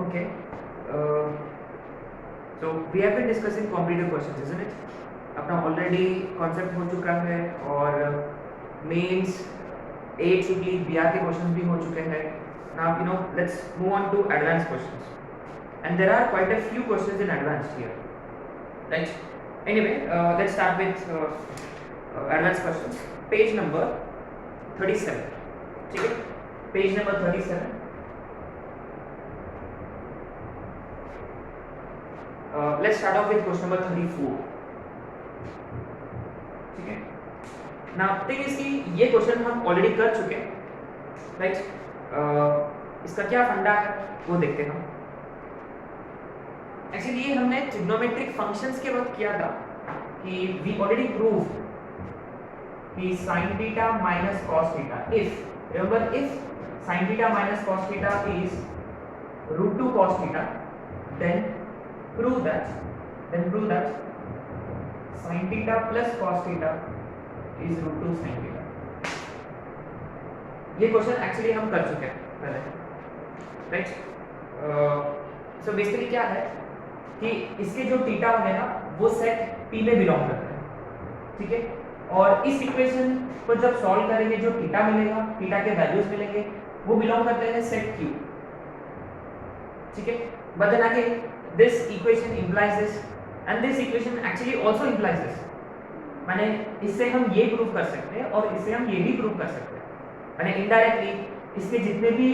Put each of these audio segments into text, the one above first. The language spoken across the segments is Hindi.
Okay. So we have been discussing competitive questions, isn't it? अपना ऑलरेडी कॉन्सेप्ट हो चुका है और मेंस ए ट्रिपली बीआर के क्वेश्चंस भी हो चुके हैं. Now let's move on to advanced questions, and there are quite a few questions in advanced here, right? Anyway, let's start with advanced questions. Page number 37. ठीक है? Page number 37. Let's start off with question number 34. ठीक है. Now thing is कि ये क्वेश्चन हम ऑलरेडी कर चुके हैं, राइट? इसका क्या फंडा है वो देखते हैं हम. एक्चुअली ये हमने ट्रिग्नोमेट्रिक फंक्शंस के वक्त किया था कि वी ऑलरेडी प्रूव कि sin theta minus cos theta, if remember, if sin theta minus cos theta is root 2 cos theta, then prove that sin theta plus cos theta is root 2 sin theta. ये क्वेश्चन एक्चुअली हम कर चुके हैं पहले, राइट? सो बेसिकली क्या है कि इसके जो थीटा होंगे ना वो सेट P में बिलोंग करते हैं, ठीक है? और इस इक्वेशन को जब सॉल्व करेंगे जो थीटा मिलेगा, थीटा के वैल्यूज मिलेंगे, वो बिलोंग करते हैं सेट Q, ठीक है? But then again this equation implies this and this equation actually also implies this. माने इससे हम ये प्रूव कर सकते हैं और इससे हम ये भी प्रूव कर सकते हैं. माने इनडायरेक्टली इसके जितने भी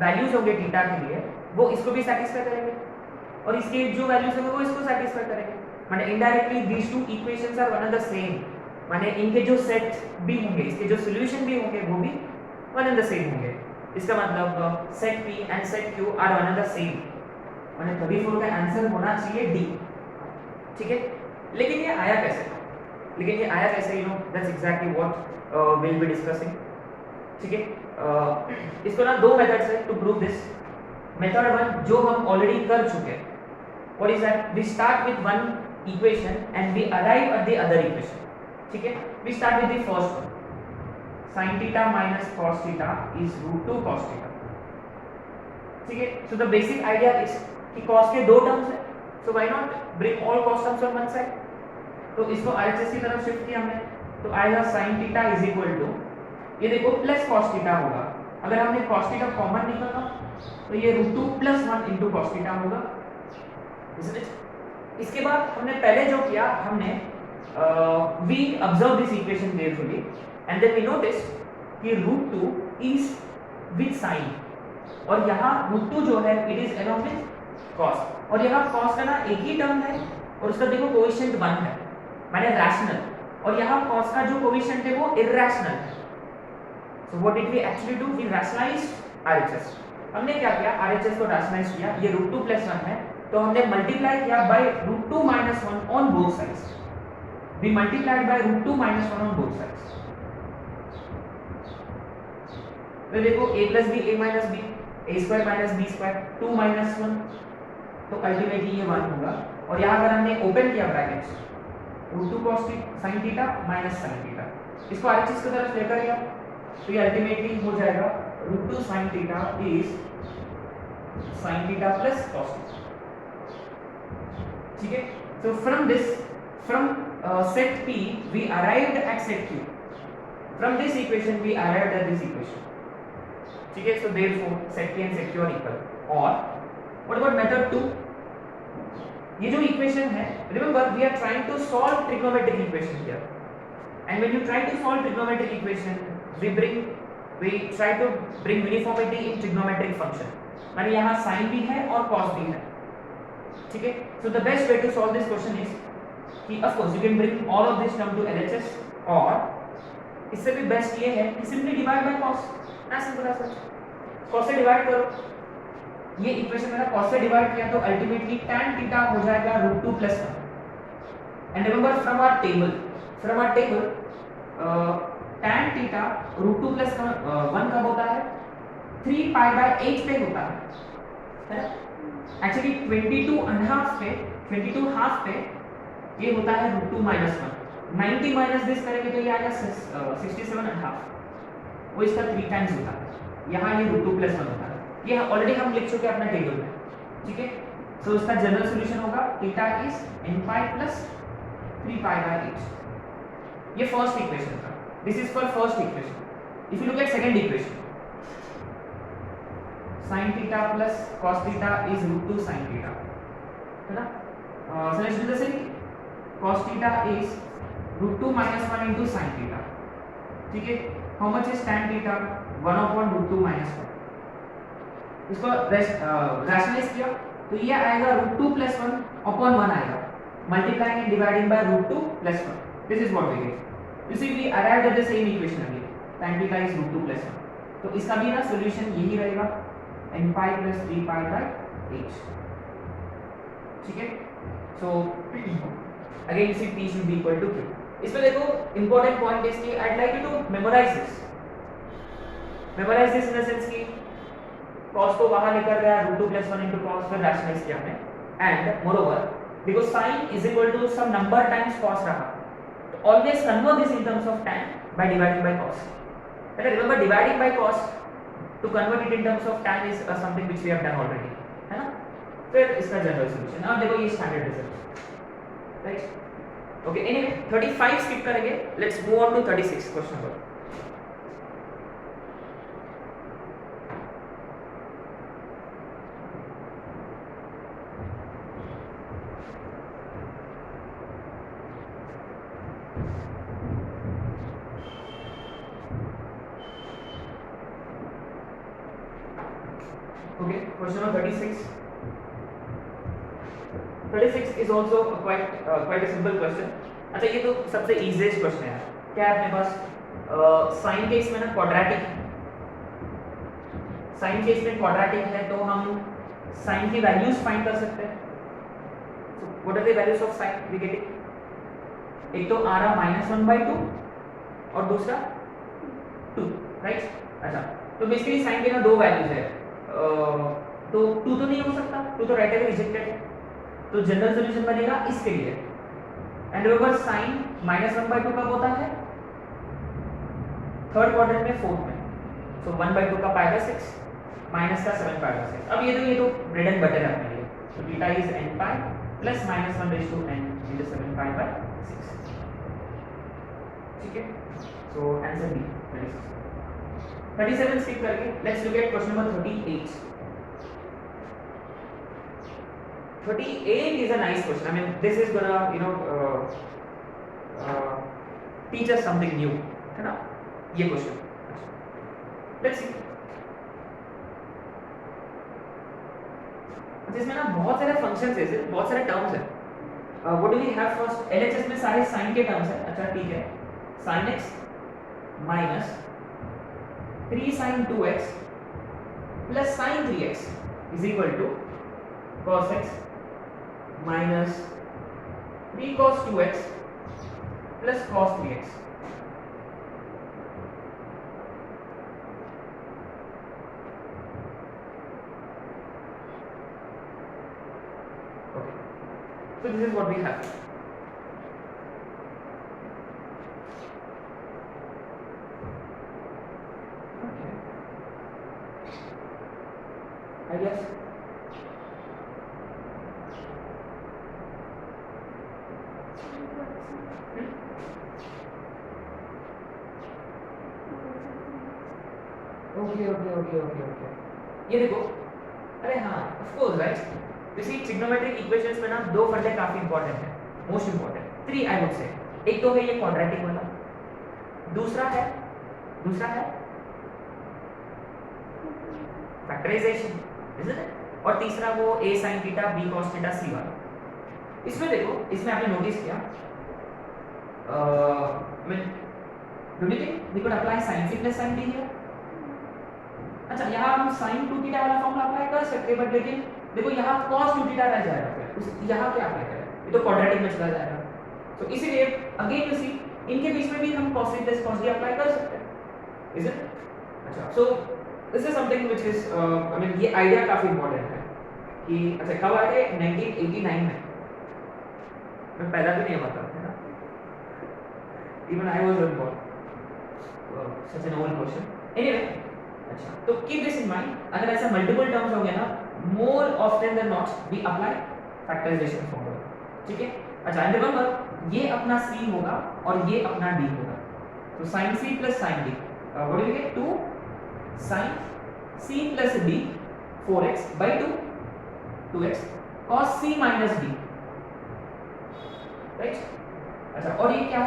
वैल्यूज होंगे थीटा के लिए वो इसको भी सैटिस्फाई करेंगे और इसके जो वैल्यूज होंगे वो इसको सैटिस्फाई करेंगे. माने indirectly these two equations are one and the same. माने इनके जो सेट भी होंगे, इसके जो सॉल्यूशन भी होंगे वो भी वन एंड द सेम होंगे. इसका मतलब set P and set Q are one and the same. माने 34 का आंसर होना चाहिए D, ठीक है? लेकिन ये आया कैसे? That's exactly what will be discussing, ठीक है? इसको ना दो मेथड्स है टू प्रूव दिस. मेथड 1 जो हम ऑलरेडी कर चुके हैं, what is that? We start with one equation and we arrive at the other equation, ठीक है? We start with the first one, sin theta minus cos theta is root 2 cos theta, ठीक है? So the basic idea is कि cos के दो टर्म्स है, so why not bring all cos terms on one side. तो इसको RHS की तरफ शिफ्ट किया हमने, तो आएगा sin theta is equal to, ये देखो प्लस cos थीटा होगा. अगर हमने cos थीटा कॉमन निकाला तो ये root 2 plus 1 into cos theta होगा, isn't it? इसके बाद हमने पहले जो किया, हमने we observe this equation carefully and then we notice कि रूट 2 is with sin और यहाँ रूट 2 जो है it is along with cos और यहाँ cos का ना एक ही टर्म है और उसका देखो कोएफिशिएंट 1 है, माने रैशनल, और यहाँ cos का जो कोएफिशिएंट है वो इरैशनल है. So what did we actually do? We rationalized RHS. हमने क्या किया? RHS को rationalize किया. ये root 2 plus 1 है, तो हमने multiply किया by root 2 minus 1 on both sides. We multiplied by root 2 minus 1 on both sides. तो देखो a plus b, a minus b, a square minus b square, 2 minus 1, तो ultimately ये 1 होगा. और यहाँ अगर हमने open किया brackets, root 2 cos sin theta minus sin theta, इसको RHS की तरफ लेकर गया, तो ये अल्टीमेटली हो जाएगा root 2 sin theta is sin theta plus cos theta, ठीक है? So from this, from set P we arrived at set Q. From this equation we arrived at this equation, ठीक है? So therefore set P and set Q are equal. और what about method 2? ये जो इक्वेशन है, remember we are trying to solve trigonometric equation here, and when you try to solve trigonometric equation we try to bring uniformity in trigonometric function. माने यहाँ sin भी है और cos भी है, ठीक है? So the best way to solve this question is कि of course you can bring all of this term to LHS, और इससे भी बेस्ट ये है कि simply divide by cos. ना सिंपल है सर, cos से डिवाइड करो. ये इक्वेशन मैंने cos से डिवाइड किया तो अल्टीमेटली tan थीटा हो जाएगा root 2 plus 1. And remember from our table tan theta root 2 plus 1 कब होता है? 3 पाई बाय 8 पे होता है ना? एक्चुअली 22 हाफ पे ये होता है रूट 2 माइनस 1. 90 माइनस दिस करेंगे तो ये आएगा 67 एंड हाफ, वो इसका 3 टाइम्स होता है. यहाँ ये रूट 2 प्लस 1 होता है. ये ऑलरेडी हम लिख चुके हैं अपना टेबल में, ठीक है। सो इसका जनरल सॉल्यूशन होगा theta is n pi plus 3 pi by 8। ये फर्स्ट इक्वेशन था, this is for first equation. If you look eight second equation, sin theta plus cos theta is √2 sin theta, है ना। so let's do the same, cos theta is √2 minus 1 into sin theta, ठीक है। How much is tan theta, 1/√2 minus 1। इसको रैशनलाइज किया तो ये आएगा √2 plus 1 upon 1 आएगा, multiplying and dividing by √2 plus 1। This is what we get. You see we arrived at the same equation again, tan theta is √2 plus 1। तो इसका भी ना सॉल्यूशन यही रहेगा, n pi plus 3 pi by 8, ठीक है। So again you see p should be equal to q। इसमें देखो इंपॉर्टेंट पॉइंट इज कि I'd like you to memorize this in the sense कि cos को बाहर लेकर गया, √2 plus 1 into cos, फिर रैशनलाइज किया हमने, एंड मोरओवर देखो sin is equal to some number times cos रहा, तो always convert this in terms of tan by dividing by cos। And remember dividing by cos to convert it in terms of tan is something which we have done already, है ना। फिर इसका जनरल सॉल्यूशन, अब देखो ये standard result, right. Okay, anyway 35 skip करेंगे, let's move on to 36 question number. Okay, question number 36. 36 is also quite a simple question। अच्छा, ये तो सबसे easiest question है। क्या है अपने पास, साइन के इसमें ना क्वाड्रेटिक है, साइन के इसमें क्वाड्रेटिक है, तो हम साइन की वैल्यूज फाइंड कर सकते हैं। so what are the values of sin we getting? एक तो आ रहा -1/2 और दूसरा 2, राइट। अच्छा, तो बेसिकली साइन के ना दो वैल्यूज है, तो 2 तो नहीं हो सकता, 2 तो राइट अवे रिजेक्टेड है, तो जनरल सॉल्यूशन बनेगा इसके लिए। एंड रिमेंबर साइन -1/2 कब होता है, थर्ड क्वाड्रेंट में, फोर्थ में। सो 1/2 का पाई बाय 6 माइनस का 7 पाई बाय 6। अब ये तो ब्रेड एंड बटर है अपने लिए, तो theta is n pi plus -1/n into 7 pi by 6, ठीक है। सो आंसर बी 37 स्किप करके let's look at question number 38। 38 is a nice question. I mean, this is gonna teach us something new, है ना ये क्वेश्चन। लेट्स सी, इसमें ना बहुत सारे फंक्शंस है, बहुत सारे टर्म्स है। What do we have first, LHS में सारे साइन के टर्म्स है। अच्छा ठीक है, sin x minus 3 sin 2x plus sin 3x is equal to cos x minus 3 cos 2x plus cos 3x। Okay, so this is what we have. Okay, I guess okay. ये देखो, अरे हाँ ऑफ कोर्स राइट। इसी ट्रिग्नोमेट्रिक इक्वेशंस में ना दो फंडे काफी इंपॉर्टेंट है, most important 3 I would say. एक तो है ये क्वाड्रेटिक वाला, दूसरा है फैक्टराइजेशन, इजंट इट, और तीसरा वो a sin theta b cos theta c वाला। इसमें देखो, इसमें आपने नोटिस किया do you think we could apply sin c plus sin d here? अच्छा, यहाँ हम sin 2 थीटा वाला फॉर्मूला अप्लाई कर सकते हैं, बट लेकिन देखो यहाँ cos 2 थीटा रह जाएगा, फिर यहाँ क्या अप्लाई करें, ये तो क्वाड्रेटिक में चला जाएगा। तो इसीलिए अगेन यू सी, इनके बीच में भी हम cos c plus cos d apply कर सकते हैं, इज इट? अच्छा, so this is something which is I mean ये आइडिया काफी इंपॉर्टेंट है कि अच्छा कब आए थे 1989 में, मैं पैदा भी नहीं हुआ था, है ना, even I was not born. Such an old question. Anyway अच्छा, तो कीप दिस इन माइंड, अगर ऐसा मल्टीपल टर्म्स होंगे ना, more often than not we apply factorization formula, ठीक है। अच्छा, एंड रिमेंबर ये अपना c होगा और ये अपना d होगा, तो sin c plus sin d, what do we get, 2 sin c plus d 4x by 2 2x cos c minus d, right. अच्छा, और ये क्या है,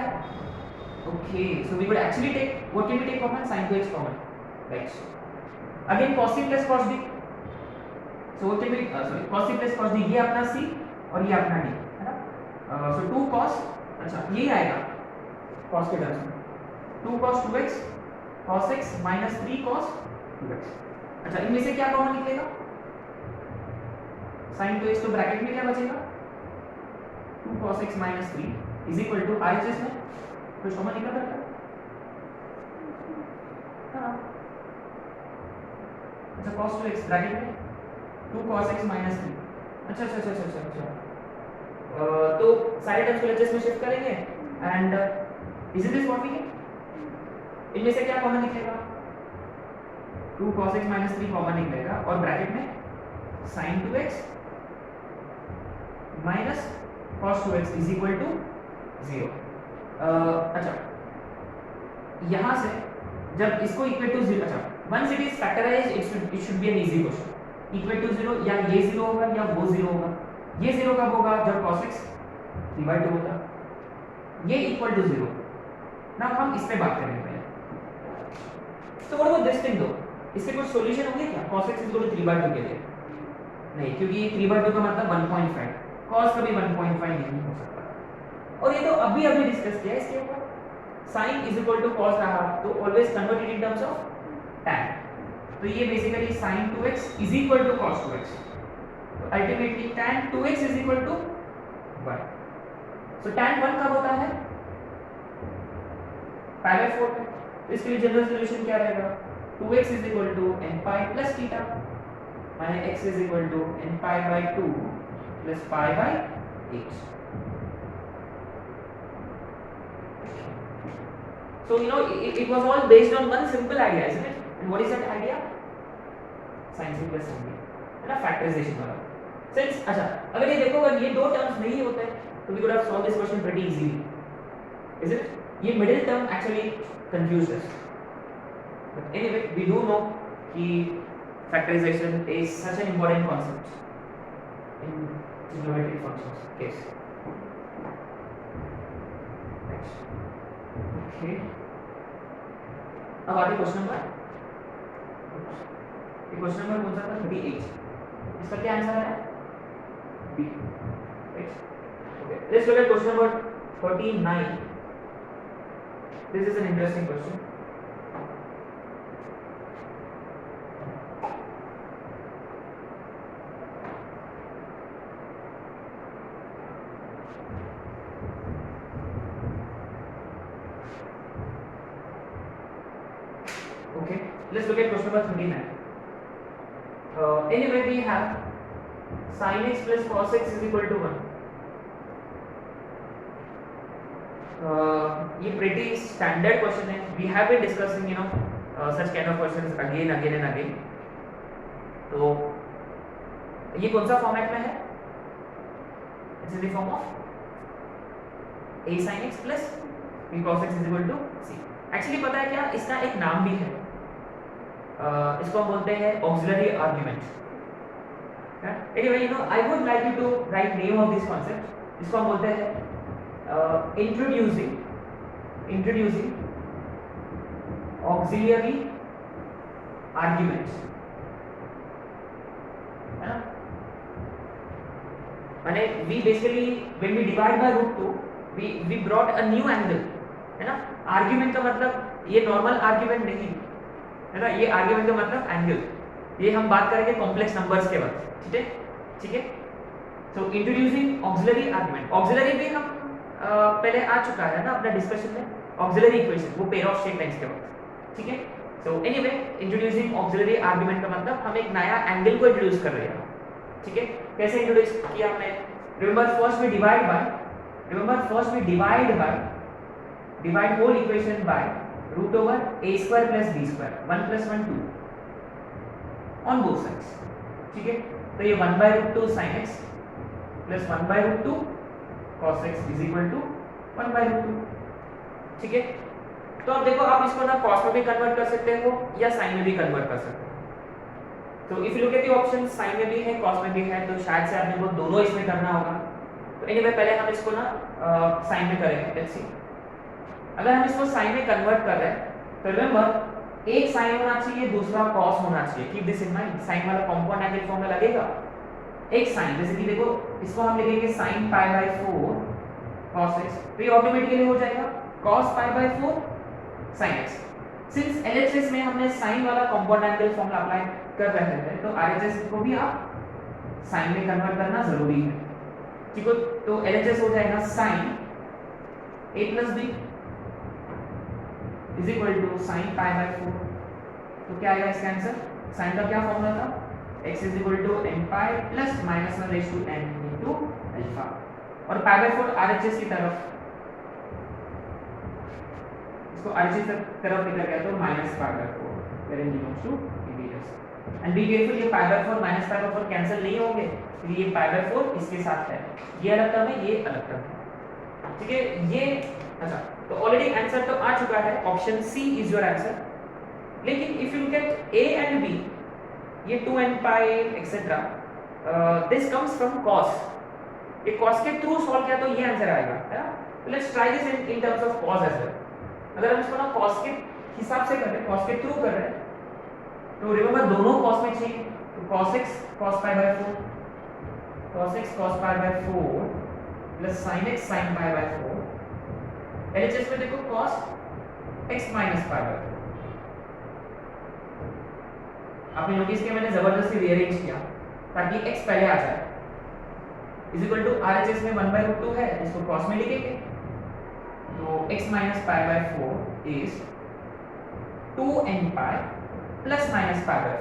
okay, so we would actually take, what can we take common, sin 2x कॉमन, right. Again cos c plus cos d, so what can we, sorry, cos c plus cos d, ये अपना c और ये अपना d है ना, सो 2 cos, अच्छा ये आएगा cos के टर्म्स में, 2 cos 2x cos x minus 3 cos 2x। अच्छा, इनमें से क्या कॉमन निकलेगा, sin 2x, तो ब्रैकेट में क्या बचेगा, 2 cos x minus 3 is equal to RHS में कुछ कॉमन निकल रहा है, हाँ, अच्छा cos 2x ब्रैकेट में 2 cos x minus 3, अच्छा अच्छा अच्छा अच्छा अच्छा, तो सारे टर्म्स को LHS में शिफ्ट करेंगे and is this what we get, इनमें से क्या कॉमन निकलेगा, 2 cos x minus 3 कॉमन निकलेगा और ब्रैकेट में sin 2x minus cos 2x is equal to 0। अच्छा, यहाँ से जब इसको इक्वल टू 0, अच्छा once it is factorised it should be an easy question, equal to 0 या ये 0 होगा या वो 0 होगा, ये 0 कब होगा, जब cos x 3/2 होता, ये इक्वल टू 0 ना, हम इस पे बात करेंगे पहले। तो व्हाट अबाउट दिस थिंग दो, इसके कुछ सॉल्यूशन होंगे क्या, cos x 3/2 के लिए नहीं, क्योंकि 3/2 का मतलब 1.5, cos कभी 1.5 नहीं हो सकता, और ये तो अभी अभी डिस्कस किया इसके ऊपर, sin is equal to cos रहा तो always convert it in terms of tan, तो ये basically sin 2x is equal to cos 2x, तो ultimately tan 2x is equal to 1, so tan 1 कब होता है, π/4 में, तो इसके लिए जनरल सॉल्यूशन क्या रहेगा, 2x is equal to n pi plus theta, माने x is equal to n pi by 2 plus pi by 8। So you know it was all based on one simple idea, isn't it? And what is that idea? Sin c plus sin d, है ना, फैक्टराइजेशन वाला। Since अच्छा, अगर ये देखो, अगर ये दो टर्म्स नहीं होते तो we could have solved this question pretty easily, isn't it? ये middle term actually confused us, but anyway we do know कि factorization is such an important concept in trigonometric functions case, okay। अब आते क्वेश्चन नंबर, ये क्वेश्चन नंबर कौन सा था, 38, इसका क्या आंसर है, B, right, okay. Let's look at question number 39, this is an interesting question, okay, let's look at question number 39. Anyway we have sin x plus cos x is equal to 1, ये pretty standard question है, we have been discussing you know such kind of questions again and again, तो ये कौन सा फॉर्मेट में है, it's in the form of a sin x plus b cos x is equal to c। Actually पता है क्या, इसका एक नाम भी है, इसको हम बोलते हैं auxiliary argument. Anyway you know I would like you to write name of this concept, इसको हम बोलते हैं इंट्रोड्यूसिंग ऑक्सिलरी आर्गुमेंट, है ना, माने we basically when we divide by √2 we brought a new angle, है ना, आर्गुमेंट का मतलब ये नॉर्मल आर्गुमेंट नहीं है ना, ये आर्गुमेंट का मतलब एंगल, ये हम बात करेंगे कॉम्प्लेक्स नंबर्स के वक्त, ठीक है। सो इंट्रोड्यूसिंग ऑक्सिलरी आर्गुमेंट, ऑक्सिलरी भी हम पहले आ चुका है ना अपने डिस्कशन में, ऑक्सिलरी इक्वेशन, वो पेयर ऑफ स्ट्रेट लाइंस के वक्त, ठीक है। So anyway introducing auxiliary argument का मतलब हम एक नया एंगल को इंट्रोड्यूस कर रहे हैं, ठीक है। कैसे इंट्रोड्यूस किया हमने, remember first we divide whole equation by √a² plus b² 1 plus 1 2, on both sides, ठीक है। तो ये 1/√2 sin x plus 1/√2 cos x is equal to 1/√2, ठीक है। तो अब देखो आप इसको ना cos में भी कन्वर्ट कर सकते हो या sin में भी कन्वर्ट कर सकते हो। तो if you look at the option, sin में भी है cos में भी है, तो शायद से आपने वो दोनों इसमें करना होगा। तो एनीवे पहले हम इसको ना sin में करेंगे। लेट्स सी, अगर हम इसको sin में कन्वर्ट कर रहे हैं तो रिमेंबर एक sin होना चाहिए, दूसरा cos होना चाहिए। Keep this in mind, sin वाला कंपाउंड एंगल फॉर्म में लगेगा। एक sin, जैसे कि देखो इसको हम लिखेंगे sin π/4 cos x, तो ये ऑटोमेटिकली हो जाएगा cos π/4 sin x। Since LHS में हमने sin वाला कंपाउंड एंगल फॉर्मूला अप्लाई कर रहे थे, तो RHS को भी आप sin में कन्वर्ट करना जरूरी है, ठीक है। तो LHS हो जाएगा sin a + b is equal to sin π/4। तो क्या आएगा इसका आंसर? sin का क्या फॉर्मूला था? x is equal to n π plus -1/n into alpha, और π/4 RHS की तरफ, इसको RHS की तरफ लेकर गया तो -π/4 where n belongs to integers। And be careful, ये π/4 -π/4 कैंसिल नहीं होंगे, क्योंकि ये π/4 इसके साथ है, ये अलग टर्म है, ये अलग टर्म है, ठीक है। ये अच्छा, तो ऑलरेडी आंसर तो आ चुका है, option C is your answer. लेकिन if you look at A and B, ये 2n π etcetera, this comes from cos, ये cos के थ्रू सॉल्व किया तो ये आंसर आएगा, है ना। तो let's try this in terms of cos as well. अगर हम इसको ना cos के हिसाब से कर रहे हैं, cos के थ्रू कर रहे हैं, तो रिमेंबर दोनों cos में चाहिए, तो cos x cos π/4 cos x cos π/4 plus sin x sin π/4। LHS में देखो cos x minus π/4, आपने नोटिस किया मैंने जबरदस्ती रीअरेंज किया ताकि x पहले आ जाए, इज इक्वल टू RHS में 1/√2 है, इसको cos में लिखेंगे, तो x minus π/4 is 2n π plus minus π/4,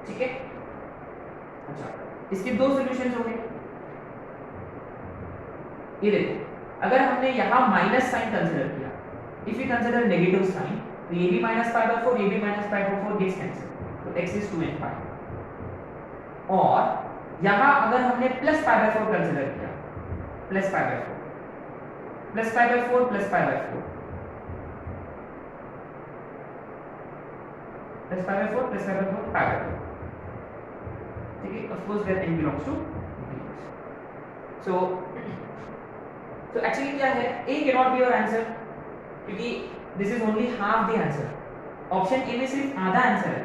ठीक है। अच्छा, इसके दो सॉल्यूशंस होंगे। ये देखो, अगर हमने यहाँ माइनस साइन कंसीडर किया, if you consider negative sign, तो ये भी -π/4, ये भी -π/4 गेट्स कैंसिल, तो x इज 2n π। और यहाँ अगर हमने प्लस π/4 कंसीडर किया, plus π/4 plus π/4 plus π/4 plus π/4 plus π/4 π/4, ठीक है। Of course where n belongs to integers. So actually क्या है, a cannot be your answer, क्योंकि this is only half the answer. Option A में सिर्फ आधा आंसर है,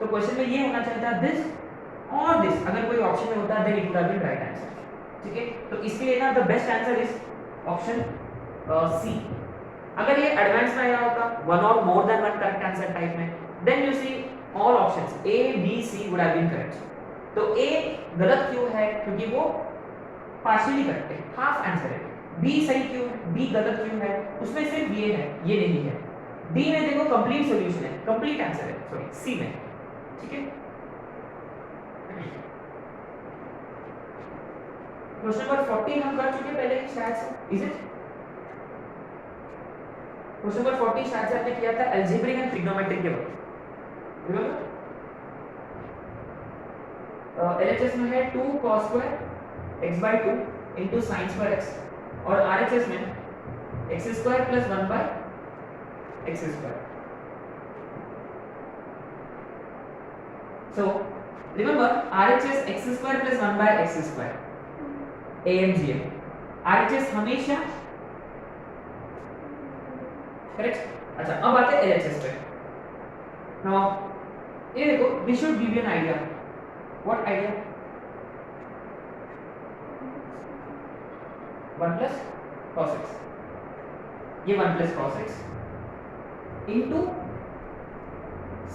तो क्वेश्चन में ये होना चाहिए था दिस और दिस। अगर कोई ऑप्शन में होता then it would have been right answer, ठीक है। तो इसके लिए ना the best answer is option C. अगर ये एडवांस में आया होता, वन और more than one correct answer type में, then you see all options A B C would have been correct. तो A गलत क्यों है? क्योंकि वो पार्शियली करेक्ट है, हाफ आंसर है। B सही क्यों है? B गलत क्यों है? उसमें सिर्फ ये है, ये नहीं है। D में देखो कंप्लीट सॉल्यूशन है, कंप्लीट आंसर है, सॉरी C में, ठीक है। क्वेश्चन नंबर 40 हम कर चुके पहले शायद से, इज इट? क्वेश्चन नंबर 40 शायद से आपने किया था अलजेब्रिक एंड ट्रिग्नोमेट्रिक के वक्त, रिमेंबर? LHS में है 2 cos square x/2 into sin square x, और RHS में x² plus 1/x²। So remember RHS x² plus 1/x², AMGM। RHS हमेशा करेक्ट। अच्छा, अब आते हैं LHS पे। Now ये देखो, we should give you an idea. What idea? 1 plus cos x, ये 1 plus cos x into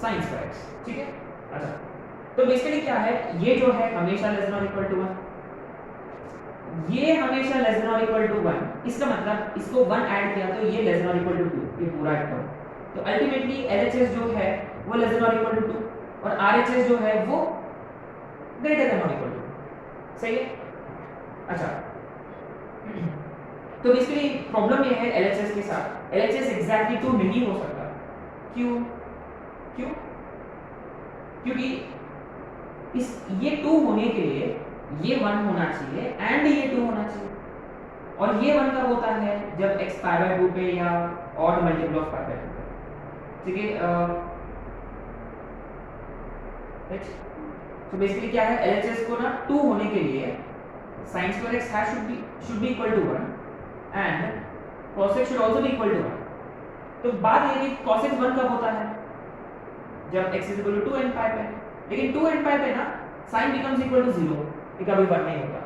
sin square x, ठीक है। अच्छा, तो बेसिकली क्या है, ये जो है हमेशा लेस देन और इक्वल टू 1, ये हमेशा लेस देन और इक्वल टू 1। इसका मतलब इसको 1 ऐड किया तो ये लेस देन और इक्वल टू 2, ये पूरा टर्म। तो अल्टीमेटली LHS जो है वो लेस देन और इक्वल टू 2, और RHS जो है वो ग्रेटर देन और इक्वल टू, सही है। अच्छा, तो बेसिकली प्रॉब्लम ये है LHS के साथ, LHS एग्जैक्टली 2 नहीं हो सकता। क्यों? क्योंकि इस ये 2 होने के लिए ये 1 होना चाहिए एंड ये 2 होना चाहिए, और ये 1 कब होता है जब x पाई बाय 2 पे या odd multiple of pi by 2 पे, ठीक है। तो बेसिकली क्या है, LHS को ना 2 होने के लिए sin square x hash should be equal to 1 and cos x should also be equal to 1। तो बात ये है कि cos x 1 कब होता है जब x is equal to 2 n pi पे, लेकिन 2 n pi पे ना sin becomes equal to 0, ये कभी 1 नहीं होता,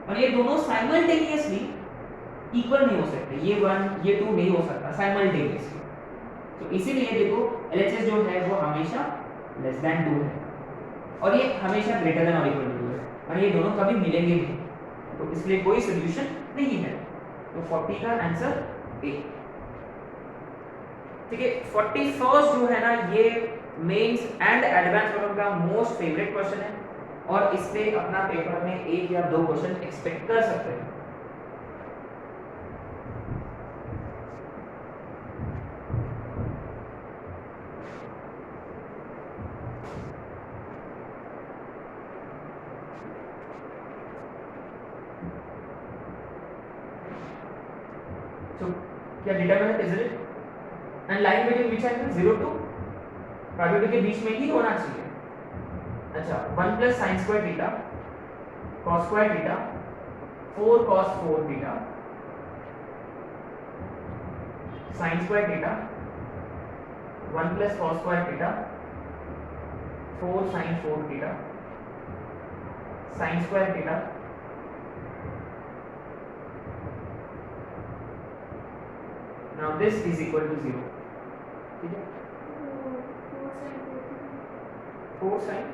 और ये दोनों साइमल्टेनियसली इक्वल नहीं हो सकते, ये 1 ये 2 नहीं हो सकता साइमल्टेनियसली। तो इसीलिए देखो LHS जो है वो हमेशा लेस देन 2 है और ये हमेशा ग्रेटर देन और इक्वल टू 2 है, और ये दोनों कभी मिलेंगे नहीं, तो इसलिए कोई सॉल्यूशन नहीं है। तो 40 का आंसर ए। ठीक है, 41st जो है ना ये मेंस एंड एडवांस प्रॉब्लम का मोस्ट फेवरेट क्वेश्चन है, और इससे अपना पेपर में 1 या 2 क्वेश्चन एक्सपेक्ट कर सकते हैं। So, क्या determinant is it and line between which angle 0 to probability के बीच में ही होना चाहिए। अच्छा, 1 plus sign square theta cos square theta 4 cos 4 theta sine square theta 1 plus cos square theta 4 sin 4 theta sine square theta now this is equal to 0। ठीक है, 4 sin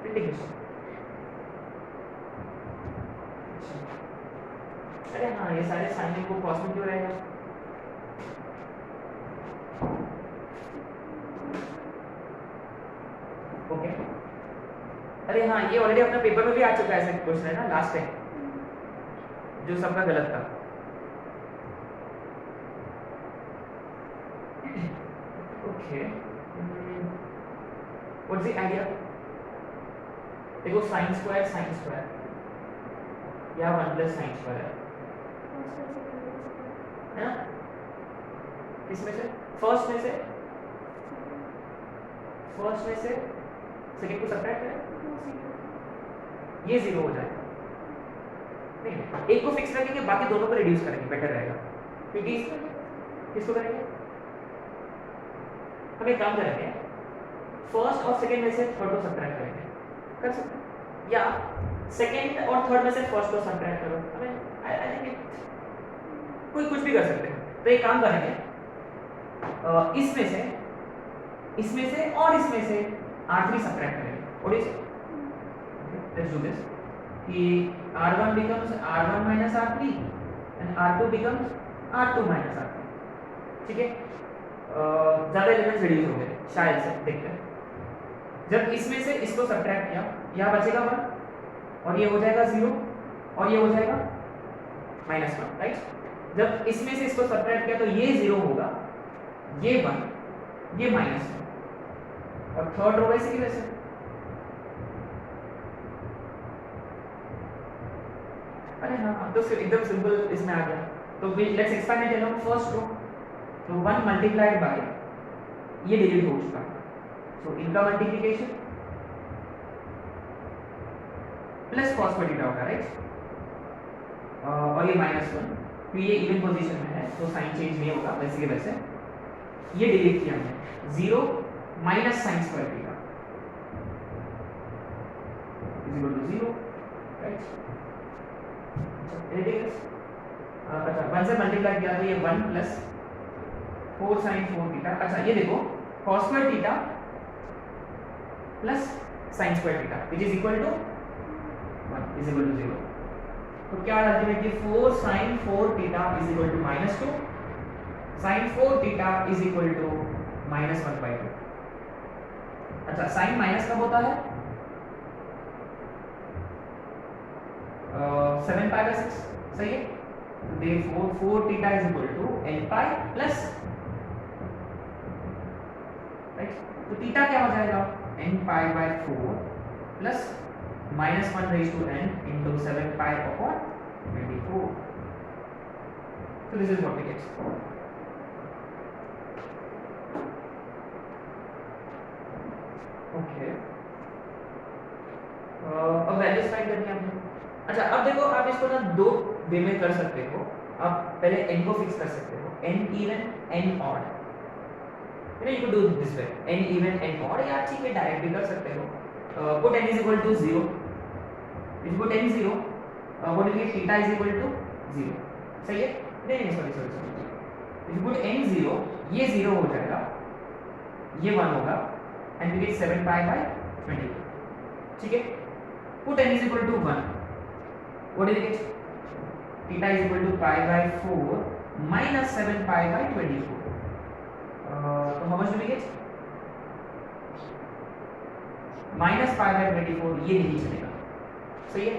इंडिकेशन। अरे हाँ, ये सारे साइन को कॉस में क्यों रहेगा? ओके, अरे हाँ, ये ऑलरेडी अपना पेपर में भी आ चुका है ऐसा क्वेश्चन है ना लास्ट टाइम, जो सबका गलत था। Okay, what's the idea? देखो साइन स्क्वायर या 1 प्लस साइन स्क्वायर है ना, इसमें से फर्स्ट में से सेकंड को सब्ट्रैक्ट करें, ये 0 हो जाएगा। नहीं, एक को फिक्स रखेंगे, बाकी दोनों को रिड्यूस करेंगे, बेटर रहेगा, क्योंकि किसको करेंगे, हम एक काम करेंगे, फर्स्ट और सेकंड में से थर्ड को सब्ट्रैक्ट करेंगे, कर सकते हैं, या सेकंड और थर्ड में से फर्स्ट को सब्ट्रैक्ट करो, हमें आई थिंक कोई कुछ भी कर सकते हैं। तो एक काम करेंगे, इसमें से और इसमें से R3 सब्ट्रैक्ट करेंगे, और इस लेट्स डू दिस कि R1 becomes R1 minus R3 and R2 becomes R2 minus R3। ठीक है, ज़्यादा एलिमेंट्स रिड्यूस हो गए शायद से, देखते हैं। जब इसमें से इसको सब्ट्रैक्ट किया, यहाँ बचेगा 1 और ये हो जाएगा 0 और ये हो जाएगा -1, राइट। जब इसमें से इसको सब्ट्रैक्ट किया तो ये 0 होगा, ये 1, ये -1, और थर्ड रो वैसे की वैसे। अरे हाँ, तो एकदम सिंपल इसमें आ गया। तो let's expand it along first row, तो 1 मल्टीप्लाइड बाय ये डिलीट हो चुका है, सो इनका multiplication plus cos square theta होगा, राइट, और ये -1, तो ये इवन पोजीशन में है तो साइन चेंज नहीं होगा, वैसे के वैसे ये डिलीट किया हमने, 0 minus sine square theta is equal to 0, right. अच्छा, 1 से मल्टीप्लाई किया तो ये 1 प्लस 4 sin 4 थीटा। अच्छा, ये देखो cos square theta plus sin square theta which is equal to 1 is equal to 0। तो क्या ultimately 4 sin 4 theta is equal to -2, sin 4 theta is equal to -1/2। अच्छा, साइन माइनस कब होता है? 7 पाई बाय 6, सही है। Therefore 4 theta is equal to n pi plus right. तो थीटा क्या हो जाएगा, n pi by 4 plus minus 1 raise to n into 7 pi upon 24। So this is what we get. Okay. अब वैल्यूज फाइंड करनी है आपको। अच्छा अब देखो आप इसको ना दो वे में कर सकते हो। आप पहले n को फिक्स कर सकते हो, n even n odd, you could do this way, n even n odd, या ठीक है डायरेक्ट भी कर सकते हो। put n is equal to 0, if you put n 0 what will get, theta is equal to 0, सही है? नहीं sorry, if you put n 0 ये 0 हो जाएगा, ये 1 होगा and we get 7 pi by 22, ठीक है? put n is equal to 1, what will you get? theta is equal to pi by 4 minus 7 pi by 24, तो how much do we get? minus pi by 24, ये नहीं चलेगा, सही है?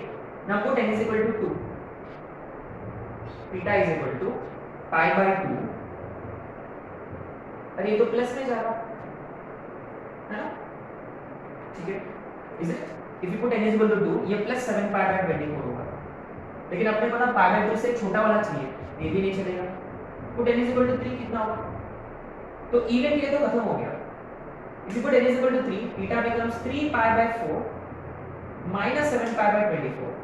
now put n is equal to 2, theta is equal to pi by 2, अरे ये तो प्लस में जा रहा है ना, ठीक है? Is it? if you put n is equal to 2, ये प्लस 7 pi by 24 होगा, लेकिन अपने को ना pi by 2 से छोटा वाला चाहिए, ये भी नहीं चलेगा। put n is equal to 3 कितना होगा? तो इवन के लिए तो खत्म हो गया। if you put n is equal to 3, theta becomes 3 pi by 4 minus 7 pi by 24,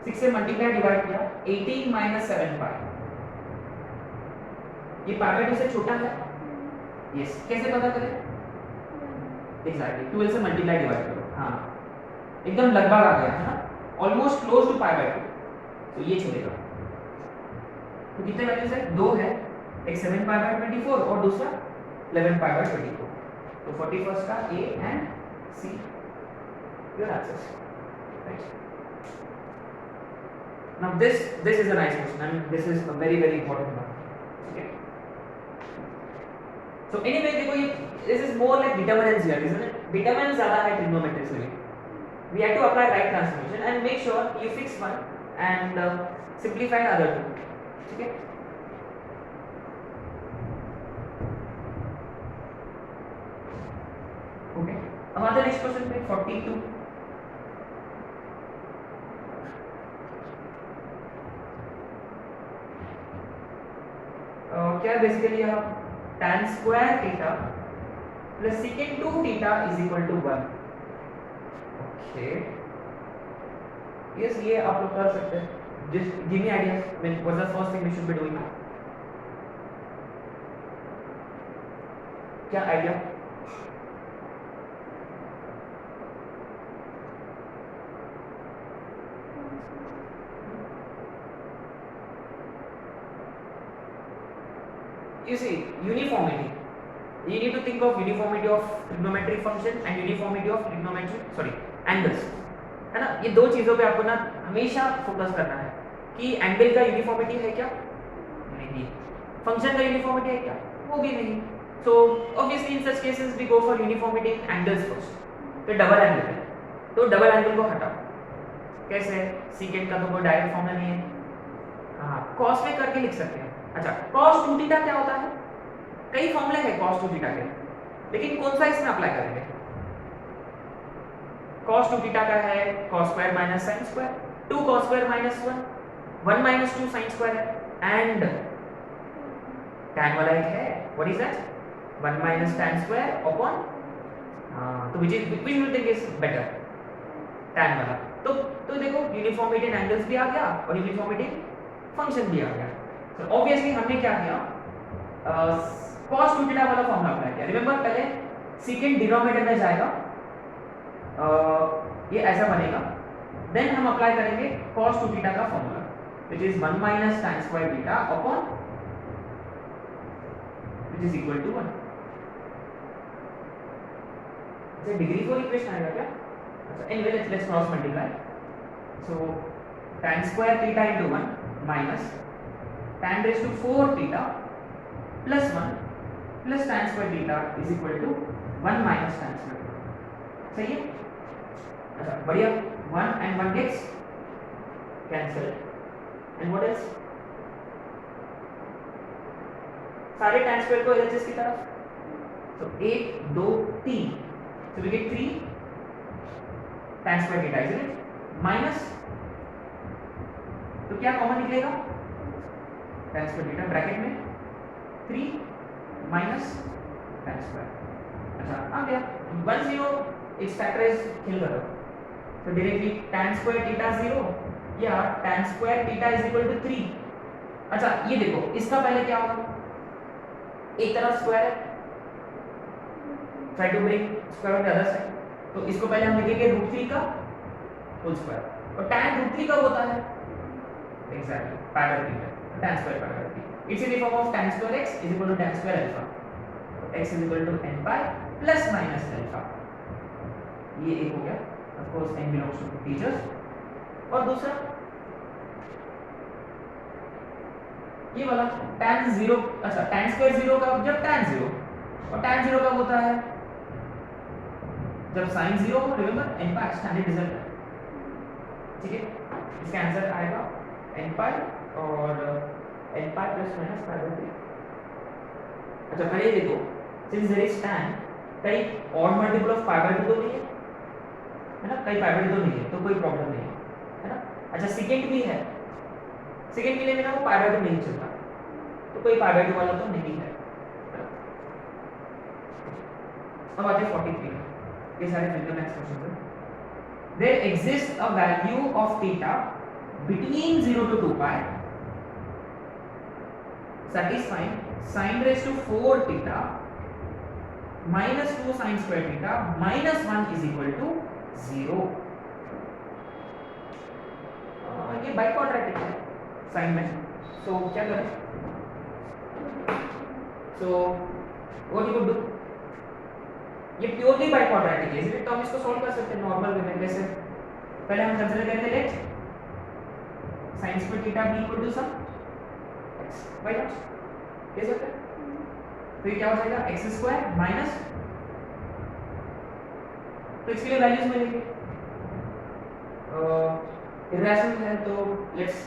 6 से मल्टीप्लाई डिवाइड किया, 18 minus 7 pi, ये pi by 2 से छोटा है, यस। कैसे पता करें? एग्जैक्टली 12 से मल्टीप्लाई डिवाइड करो, हाँ एकदम लगभग आ गया है ना, almost close to pi by 2, तो ये चलेगा। तो कितने वैल्यूज है? दो है, एक 7 pi by 24 और दूसरा 11 pi by 24, तो 41st का A and C your answers, right? now this is a nice question and this is a very important one, okay? so anyway देखो ये this is more like determinants here, isn't it? determinants ज़्यादा है trigonometry से भी, we have to apply right transformation and make sure you fix one and simplify the other two, ठीक है? okay, अब आते हैं नेक्स्ट क्वेश्चन पे 42। क्या बेसिकली हम tan square theta plus secant 2 theta is equal to 1, okay yes, ये आप लोग कर सकते हैं। Just give me ideas, what the first thing we should be doing, क्या idea? You see, uniformity. You need to think of uniformity of trigonometric function and uniformity of angles, है ना? ये दो चीजों पे आपको ना हमेशा फोकस करना है कि एंगल का यूनिफॉर्मिटी है क्या? नहीं। फंक्शन का यूनिफॉर्मिटी है क्या? वो भी नहीं। So obviously in such cases we go for uniformity in angles first. तो डबल एंगल है, तो डबल एंगल को हटाओ। कैसे? secant का तो कोई डायरेक्ट फॉर्मूला नहीं है, हाँ cos में करके लिख सकते हैं। अच्छा cos 2 थीटा क्या होता है? कई फॉर्मूले हैं cos 2 थीटा के, लेकिन कौन सा इसमें अप्लाई करेंगे? cos 2 थीटा का है cos square minus sin square, 2 cos square minus 1, 1 minus 2 sin square है, एंड tan वाला एक है, what is that? 1 minus tan square upon, तो which you think is better? tan वाला। तो देखो यूनिफॉर्मिटी इन एंगल्स भी आ गया और यूनिफॉर्मिटी फंक्शन भी आ गया। तो ऑब्वियसली हमने क्या किया, cos 2 थीटा वाला फॉर्मूला अप्लाई किया। रिमेंबर पहले secant डिनोमिनेटर में जाएगा, ये ऐसा बनेगा, देन हम अप्लाई करेंगे cos 2 थीटा का formula which is 1 minus tan square theta upon which is equal to 1। अच्छा डिग्री 4 इक्वेशन आएगा क्या? अच्छा anyway let's cross multiply, so tan square theta into 1 minus tan raised to 4 theta plus 1 plus tan square theta is equal to 1 minus tan square theta, सही है? अच्छा बढ़िया, 1 and 1 gets cancelled and what else? सारे tan square को LHS की तरफ So 1 2 3, so we get 3 tan square theta, isn't it? Minus, तो क्या कॉमन निकलेगा? tan square theta ब्रैकेट में 3 माइनस tan square। अच्छा आ गया 1 0, इस फैक्टराइज खेल करो, तो डायरेक्टली tan square theta 0 या tan square theta is equal to 3। अच्छा ये देखो, इसका पहले क्या होगा, एक तरफ स्क्वायर है, try to break square of the other side, तो इसको पहले हम लिखेंगे √3 का होल स्क्वायर, और tan √3 कब होता है? एग्जैक्टली पाई बाय 3 है, tan square pi by 3, it's in the form of tan square x is equal to tan square alpha, तो x is equal to n pi plus minus alpha, ये एक हो गया, of course n belongs to integers. और दूसरा ये वाला tan 0, अच्छा tan स्क्वायर 0 का जब tan 0, और tan 0 कब होता है? जब sin 0 हो, रिमेंबर n पाई स्टैंडर्ड रिजल्ट है, ठीक है, इसका आंसर आएगा n पाई और n pi plus minus pi by 3। अच्छा पहले देखो, सिंस देयर इज tan, कई odd multiple of pi by 2 तो नहीं है ना, कई पाई बाय 2 नहीं है, तो कोई प्रॉब्लम नहीं है ना। अच्छा सेकंड भी है, सेकंड के लिए मेरा वो पाई बाय 2 नहीं चलता, तो कोई पाई बाय 2 वाला तो नहीं है। अब आते हैं 43, ये सारे फिल्टर मैक्स क्वेश्चंस हैं। There exists a value of theta between 0 to 2 pi satisfying sin raised to 4 theta minus 2 sin square theta minus 1 is equal to 0। ये बाई क्वाड्रेटिक है साइन में, सो क्या करें? So what you would do, ये प्योरली बाई क्वाड्रेटिक है, इसलिए तो हम इसको सॉल्व कर सकते हैं नॉर्मल वे में। कैसे? पहले हम कंसीडर करेंगे let sin square theta b equal to some x, why not, ले सकते हैं। तो ये क्या हो जाएगा x स्क्वायर माइनस, तो इसके लिए वैल्यूज मिलेंगे, इरेशनल है तो लेट्स